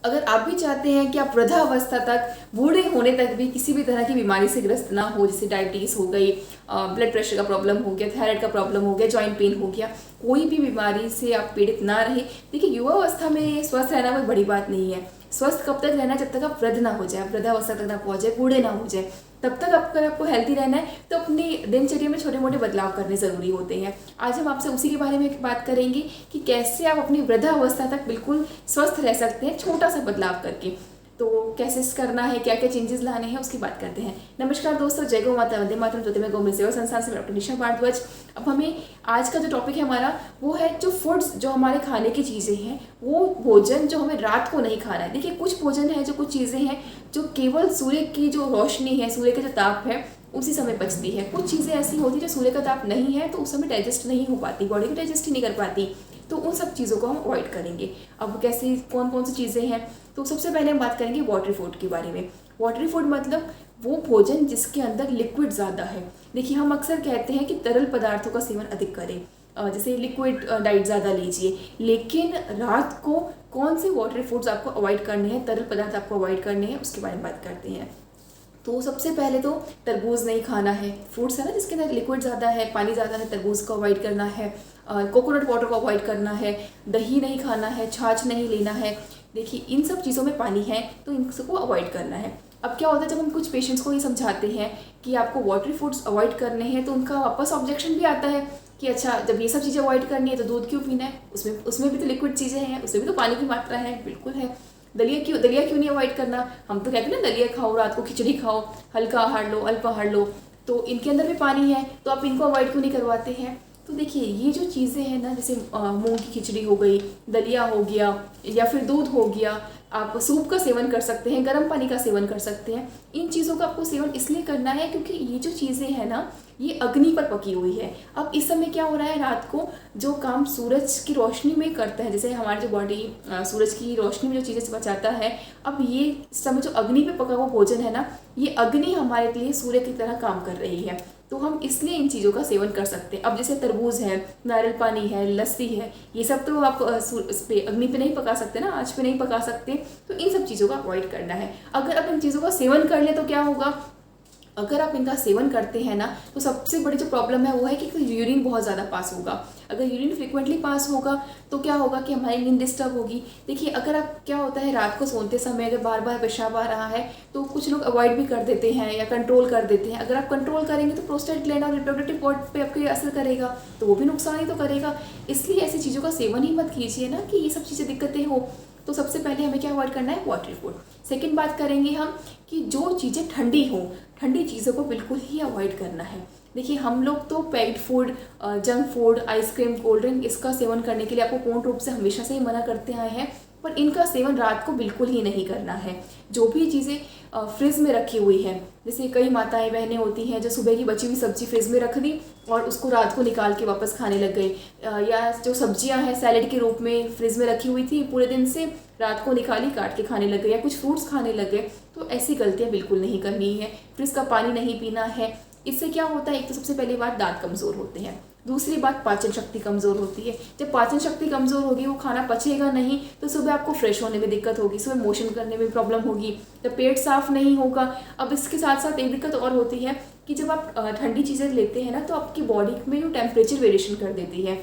अगर आप भी चाहते हैं कि आप वृद्धावस्था तक, बूढ़े होने तक भी किसी भी तरह की बीमारी से ग्रस्त ना हो, जैसे डायबिटीज़ हो गई, ब्लड प्रेशर का प्रॉब्लम हो गया, थायराइड का प्रॉब्लम हो गया, जॉइंट पेन हो गया, कोई भी बीमारी से आप पीड़ित ना रहे। देखिए, युवा अवस्था में स्वस्थ रहना कोई बड़ी बात नहीं है। स्वस्थ कब तक रहना? जब तक आप वृद्ध ना हो जाए, वृद्धावस्था तक ना पहुंच जाए, बूढ़े ना हो जाए, तब तक आपको हेल्थी रहना है। तो अपनी दिनचर्या में छोटे मोटे बदलाव करने ज़रूरी होते हैं। आज हम आपसे उसी के बारे में बात करेंगे कि कैसे आप अपनी वृद्धावस्था तक बिल्कुल स्वस्थ रह सकते हैं, छोटा सा बदलाव करके। तो कैसे करना है, क्या क्या चेंजेस लाने हैं, उसकी बात करते हैं। नमस्कार दोस्तों, जय गौ माता, वंदे मातरम, ज्योतिर्मय गौ सेवा संस्थान से डॉक्टर निशा भारद्वाज। अब हमें आज का जो टॉपिक है हमारा, वो है जो फूड्स, जो हमारे खाने की चीज़ें हैं, वो भोजन जो हमें रात को नहीं खाना है। देखिए, कुछ भोजन है, जो कुछ चीज़ें हैं जो केवल सूर्य की जो रोशनी है, सूर्य का जो ताप है, उसी समय बचती है। कुछ चीज़ें ऐसी होती है जो सूर्य का ताप नहीं है तो उस समय डाइजेस्ट नहीं हो पाती, बॉडी को डाइजेस्ट ही नहीं कर पाती, तो उन सब चीज़ों को हम अवॉइड करेंगे। अब कैसे, कौन कौन सी चीज़ें हैं? तो सबसे पहले हम बात करेंगे वाटरी फूड के बारे में। वाटरी फूड मतलब वो भोजन जिसके अंदर लिक्विड ज़्यादा है। देखिए, हम अक्सर कहते हैं कि तरल पदार्थों का सेवन अधिक करें, जैसे लिक्विड डाइट ज़्यादा लीजिए, लेकिन रात को कौन से वाटरी फूड्स आपको अवॉइड करने हैं, तरल पदार्थ आपको अवॉइड करने हैं, उसके बारे में बात करते हैं। तो सबसे पहले तो तरबूज नहीं खाना है। फ्रूट्स है ना जिसके अंदर लिक्विड ज़्यादा है, पानी ज़्यादा है, तरबूज को अवॉइड करना है। कोकोनट वाटर को अवॉइड करना है। दही नहीं खाना है, छाछ नहीं लेना है। देखिए, इन सब चीज़ों में पानी है तो इन सबको अवॉइड करना है। अब क्या होता है, जब हम कुछ पेशेंट्स को ये समझाते हैं कि आपको वाटरी फूड्स अवॉइड करने हैं, तो उनका वापस ऑब्जेक्शन भी आता है कि अच्छा, जब ये सब चीज़ें अवॉइड करनी है तो दूध क्यों पीना है? उसमें भी तो लिक्विड चीज़ें हैं, उसमें भी तो पानी की मात्रा है। बिल्कुल है। दलिया क्यों नहीं अवॉइड करना? हम तो कहते हैं ना, दलिया खाओ, रात को खिचड़ी खाओ, हल्का आहार लो, अल्प आहार लो, तो इनके अंदर भी पानी है, तो आप इनको अवॉइड क्यों नहीं करवाते हैं? तो देखिए, ये जो चीज़ें हैं ना, जैसे मूंग की खिचड़ी हो गई, दलिया हो गया, या फिर दूध हो गया, आप सूप का सेवन कर सकते हैं, गर्म पानी का सेवन कर सकते हैं। इन चीज़ों का आपको सेवन इसलिए करना है क्योंकि ये जो चीज़ें हैं ना, ये अग्नि पर पकी हुई है। अब इस समय क्या हो रहा है, रात को जो काम सूरज की रोशनी में करता है, जैसे हमारी जो बॉडी सूरज की रोशनी में जो चीज़ें बचाता है, अब ये इस समय जो अग्नि पे पका हुआ भोजन है ना, ये अग्नि हमारे लिए सूर्य की तरह काम कर रही है, तो हम इसलिए इन चीज़ों का सेवन कर सकते हैं। अब जैसे तरबूज है, नारियल पानी है, लस्सी है, ये सब तो आप इस पे अग्नि पे नहीं पका सकते ना, आँच पे नहीं पका सकते, तो इन सब चीज़ों का अवॉइड करना है। अगर आप इन चीज़ों का सेवन कर ले तो क्या होगा, अगर आप इनका सेवन करते हैं ना, तो सबसे बड़ी जो प्रॉब्लम है वो है कि यूरिन बहुत ज़्यादा पास होगा। अगर यूरिन फ्रिक्वेंटली पास होगा तो क्या होगा कि हमारी नींद डिस्टर्ब होगी। देखिए, अगर आप, क्या होता है, रात को सोते समय अगर बार बार पेशाब आ रहा है तो कुछ लोग अवॉइड भी कर देते हैं या कंट्रोल कर देते हैं। अगर आप कंट्रोल करेंगे तो प्रोस्टेट ग्लैंड और रिप्रोडक्टिव पार्ट पे आपके असर करेगा, तो वो भी नुकसान ही तो करेगा। इसलिए ऐसी चीज़ों का सेवन ही मत कीजिए ना, कि ये सब चीज़ें दिक्कतें हो। तो सबसे पहले हमें क्या अवॉइड करना है? Watery food. सेकेंड बात करेंगे हम कि जो चीज़ें ठंडी हो, ठंडी चीज़ों को बिल्कुल ही अवॉइड करना है। देखिए, हम लोग तो packed food, junk food, ice cream, cold drink, इसका सेवन करने के लिए आपको पूर्ण रूप से हमेशा से ही मना करते आए हैं, पर इनका सेवन रात को बिल्कुल ही नहीं करना है। जो भी चीज़ें फ्रिज में रखी हुई है, जैसे कई माताएं बहनें होती हैं जो सुबह की बची हुई सब्जी फ्रिज में रख दी और उसको रात को निकाल के वापस खाने लग गई, या जो सब्जियां हैं सैलेड के रूप में फ्रिज में रखी हुई थी पूरे दिन से, रात को निकाली, काट के खाने लग गए, या कुछ फ्रूट्स खाने लग गए। तो ऐसी गलतियां बिल्कुल नहीं करनी है। फ्रिज का पानी नहीं पीना है। इससे क्या होता है, एक तो सबसे पहली बात, दांत कमज़ोर होते हैं। दूसरी बात, पाचन शक्ति कमज़ोर होती है। जब पाचन शक्ति कमज़ोर होगी, वो खाना पचेगा नहीं, तो सुबह आपको फ्रेश होने में दिक्कत होगी, सुबह मोशन करने में प्रॉब्लम होगी, जब पेट साफ नहीं होगा। अब इसके साथ साथ एक दिक्कत और होती है कि जब आप ठंडी चीज़ें लेते हैं ना, तो आपकी बॉडी में जो टेम्परेचर वेरिएशन कर देती है।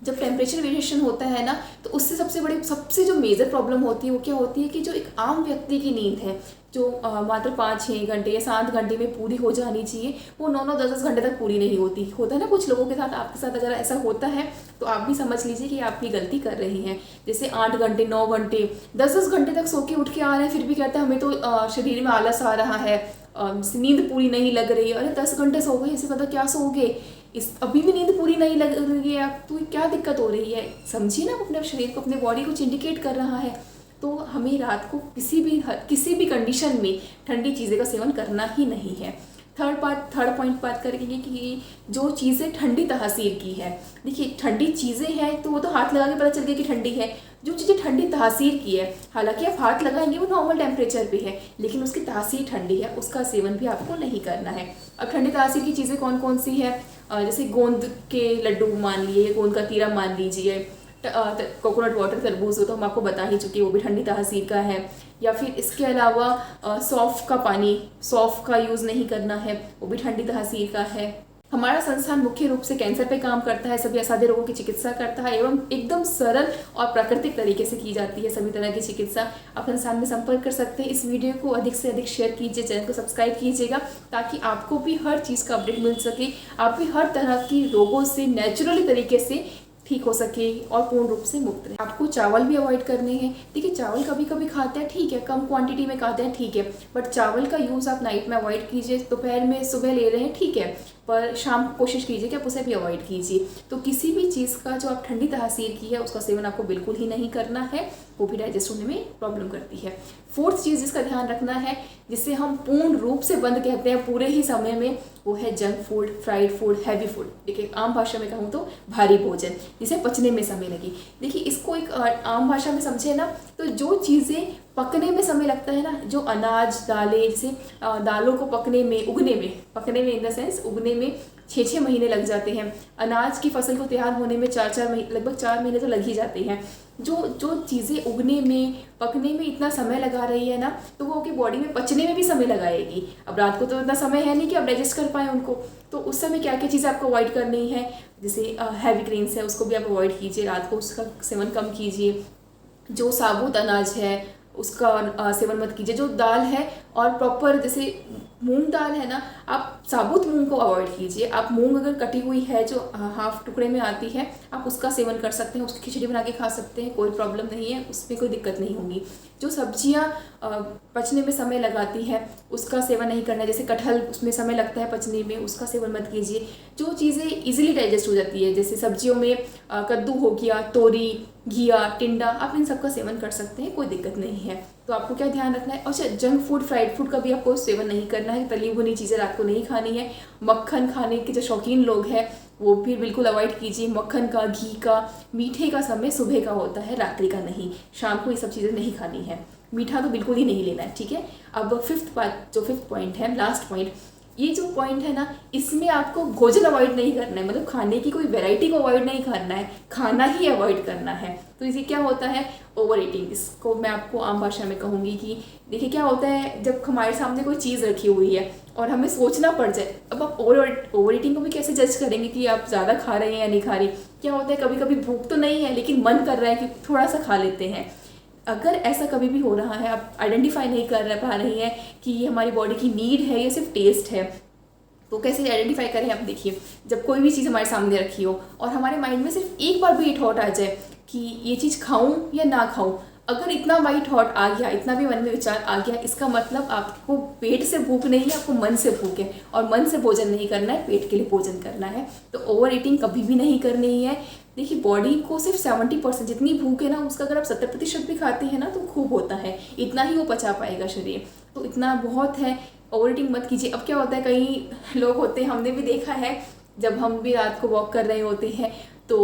जब टेम्परेचर वेरिएशन होता है ना, तो उससे सबसे जो मेजर प्रॉब्लम होती है वो क्या होती है कि जो एक आम व्यक्ति की नींद है, जो मात्र 5-6 घंटे या 7 घंटे में पूरी हो जानी चाहिए, वो 9-9, 10-10 घंटे तक पूरी नहीं होती। होता है ना कुछ लोगों के साथ, आपके साथ अगर ऐसा होता है तो आप भी समझ लीजिए कि आप भी गलती कर रही हैं। जैसे 8 घंटे, 9 घंटे, 10-10 घंटे तक सो के उठ के आ रहे हैं, फिर भी कहते हैं हमें तो शरीर में आलस आ रहा है, नींद पूरी नहीं लग रही है। अरे 10 घंटे सो गए, इससे ज़्यादा क्या सोओगे? अभी भी नींद पूरी नहीं लग रही है, आप तो क्या दिक्कत हो रही है? समझिए ना, अपने शरीर को, अपने बॉडी को इंडिकेट कर रहा है। तो हमें रात को किसी भी कंडीशन में ठंडी चीज़ें का सेवन करना ही नहीं है। थर्ड पॉइंट बात करेंगे कि जो चीज़ें ठंडी तासीर की है। देखिए, ठंडी चीज़ें हैं तो वो तो हाथ लगा के पता चल गया कि ठंडी है। जो चीज़ें ठंडी तासीर की है, हालांकि आप हाथ लगाएंगे वो नॉर्मल टेम्परेचर पे है, लेकिन उसकी तासीर ठंडी है, उसका सेवन भी आपको नहीं करना है। अब ठंडी तासीर की चीज़ें कौन कौन सी है? जैसे गोंद के लड्डू मान लिए, गोंद का तीरा मान लीजिए, कोकोनट वाटर तरबूज हो तो हम आपको बता ही चुके, वो भी ठंडी तासीर का है। या फिर इसके अलावा सौंफ का पानी, सौंफ का यूज़ नहीं करना है, वो भी ठंडी तासीर का है। हमारा संस्थान मुख्य रूप से कैंसर पे काम करता है, सभी असाध्य रोगों की चिकित्सा करता है एवं एकदम सरल और प्राकृतिक तरीके से की जाती है सभी तरह की चिकित्सा। आप संस्थान में संपर्क कर सकते हैं। इस वीडियो को अधिक से अधिक शेयर कीजिए, चैनल को सब्सक्राइब कीजिएगा ताकि आपको भी हर चीज़ का अपडेट मिल सके, आप भी हर तरह की रोगों से नेचुरली तरीके से ठीक हो सके और पूर्ण रूप से मुक्त रहे। आपको चावल भी अवॉइड करने हैं। देखिए, चावल कभी कभी खाते हैं, ठीक है, कम क्वांटिटी में खाते हैं, ठीक है, बट चावल का यूज़ आप नाइट में अवॉइड कीजिए। दोपहर में, सुबह ले रहे हैं, ठीक है, पर शाम को कोशिश कीजिए कि आप उसे भी अवॉइड कीजिए। तो किसी भी चीज़ का जो आप ठंडी तासीर की है उसका सेवन आपको बिल्कुल ही नहीं करना है, वो भी डाइजेस्ट होने में प्रॉब्लम करती है। फोर्थ चीज़ जिसका ध्यान रखना है, जिसे हम पूर्ण रूप से बंद कहते हैं पूरे ही समय में, वो है junk food, fried food, heavy food. देखिए, आम भाषा में कहूँ तो भारी भोजन, जिसे पचने में समय लगे। देखिए, इसको एक आम भाषा में समझे ना, तो जो चीज़ें पकने में समय लगता है ना, जो अनाज, दालें, जैसे दालों को पकने में इन द सेंस उगने में 6-6 महीने लग जाते हैं। अनाज की फसल को तैयार होने में 4-4 महीने, लगभग 4 महीने तो लग ही जाते हैं। जो चीज़ें उगने में, पकने में इतना समय लगा रही है ना, तो वो आपकी बॉडी में पचने में भी समय लगाएगी। अब रात को तो इतना समय है नहीं कि आप डाइजेस्ट कर पाएँ उनको, तो उस समय क्या क्या चीज़ें आपको अवॉइड करनी है, जैसे हैवी ग्रेन्स है उसको भी आप अवॉइड कीजिए, रात को उसका सेवन कम कीजिए। जो साबुत अनाज है उसका सेवन मत कीजिए। जो दाल है और प्रॉपर, जैसे मूंग दाल है ना, आप साबुत मूंग को अवॉइड कीजिए। आप मूंग अगर कटी हुई है जो हाफ टुकड़े में आती है, आप उसका सेवन कर सकते हैं, उसकी खिचड़ी बना के खा सकते हैं, कोई प्रॉब्लम नहीं है, उसमें कोई दिक्कत नहीं होगी। जो सब्जियां पचने में समय लगाती है उसका सेवन नहीं करना है, जैसे कटहल, उसमें समय लगता है पचने में, उसका सेवन मत कीजिए। जो चीज़ें इजीली डाइजेस्ट हो जाती है, जैसे सब्जियों में कद्दू हो गया, तोरी, घिया, टिंडा, आप इन सब का सेवन कर सकते हैं, कोई दिक्कत नहीं है। तो आपको क्या ध्यान रखना है, अच्छा, जंक फूड, फ्राइड फूड का भी आपको सेवन नहीं करना है। तली भुनी चीज़ें रात को नहीं खानी है। मक्खन खाने के जो शौकीन लोग हैं वो भी बिल्कुल अवॉइड कीजिए। मक्खन का, घी का, मीठे का समय सुबह का होता है, रात्रि का नहीं। शाम को ये सब चीज़ें नहीं खानी है। मीठा तो बिल्कुल ही नहीं लेना है, ठीक है। अब फिफ्थ पॉइंट है, लास्ट पॉइंट, ये जो पॉइंट है ना, इसमें आपको भोजन अवॉइड नहीं करना है, मतलब खाने की कोई वैरायटी को अवॉइड नहीं करना है, खाना ही अवॉइड करना है। तो इसे क्या होता है, ओवर ईटिंग। इसको मैं आपको आम भाषा में कहूँगी कि देखिए क्या होता है, जब हमारे सामने कोई चीज़ रखी हुई है और हमें सोचना पड़ जाए, अब आप ओवर ईटिंग को भी कैसे जज करेंगे कि आप ज़्यादा खा रहे हैं या नहीं खा रहे। क्या होता है, कभी कभी भूख तो नहीं है लेकिन मन कर रहा है कि थोड़ा सा खा लेते हैं। अगर ऐसा कभी भी हो रहा है, आप आइडेंटिफाई नहीं कर पा रही हैं कि ये हमारी बॉडी की नीड है या सिर्फ टेस्ट है, तो कैसे आइडेंटिफाई करें। आप देखिए, जब कोई भी चीज़ हमारे सामने रखी हो और हमारे माइंड में सिर्फ एक बार भी ये थॉट आ जाए कि ये चीज़ खाऊं या ना खाऊं, अगर इतना भी थॉट आ गया, इतना भी मन में विचार आ गया, इसका मतलब आपको पेट से भूख नहीं है, आपको मन से भूख है, और मन से भोजन नहीं करना है, पेट के लिए भोजन करना है। तो ओवर ईटिंग कभी भी नहीं करनी है। देखिए, बॉडी को सिर्फ 70% जितनी भूख है ना, उसका अगर आप 70% भी खाते हैं ना तो खूब होता है, इतना ही वो पचा पाएगा शरीर, तो इतना बहुत है। ओवर ईटिंग मत कीजिए। अब क्या होता है, कई लोग होते हैं, हमने भी देखा है, जब हम भी रात को वॉक कर रहे होते हैं तो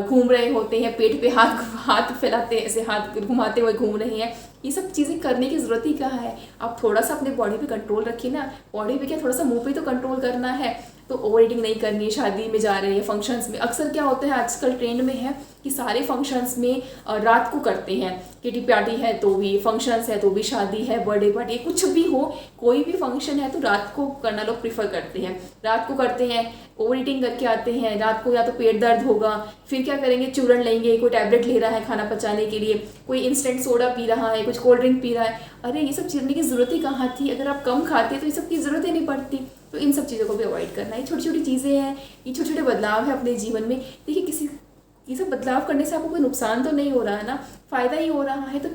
घूम रहे होते हैं, पेट पे हाथ फैलाते, ऐसे हाथ घुमाते हुए घूम रहे हैं। ये सब चीज़ें करने की ज़रूरत ही कहाँ है। आप थोड़ा सा अपने बॉडी पे कंट्रोल रखिए ना, बॉडी पे क्या, थोड़ा सा मुंह पे तो कंट्रोल करना है। तो ओवर ईटिंग नहीं करनी है। शादी में जा रहे हैं, फंक्शंस में, अक्सर क्या होता है आजकल ट्रेंड में है कि सारे फंक्शंस में रात को करते हैं। किटी पार्टी है तो भी, फंक्शंस है तो भी, शादी है, बर्थडे पार्टी, कुछ भी हो, कोई भी फंक्शन है तो रात को करना लोग प्रीफर करते हैं। रात को करते हैं, ओवर ईटिंग करके आते हैं रात को, या तो पेट दर्द होगा, फिर क्या करेंगे, चूरन लेंगे, कोई टैबलेट ले रहा है खाना पचाने के लिए, कोई इंस्टेंट सोडा पी रहा है, कुछ कोल्ड ड्रिंक पी रहा है। अरे ये सब चीज़ों की ज़रूरत ही कहाँ थी। अगर आप कम खाते तो ये सब की ज़रूरत ही नहीं पड़ती। तो इन सब चीज़ों को भी अवॉइड करना है। छोटी छोटी चीज़ें हैं, ये छोटे छोटे बदलाव है अपने जीवन में। देखिए, ये सब बदलाव करने से आपको कोई नुकसान तो नहीं हो रहा है ना, फ़ायदा ही हो रहा है। तो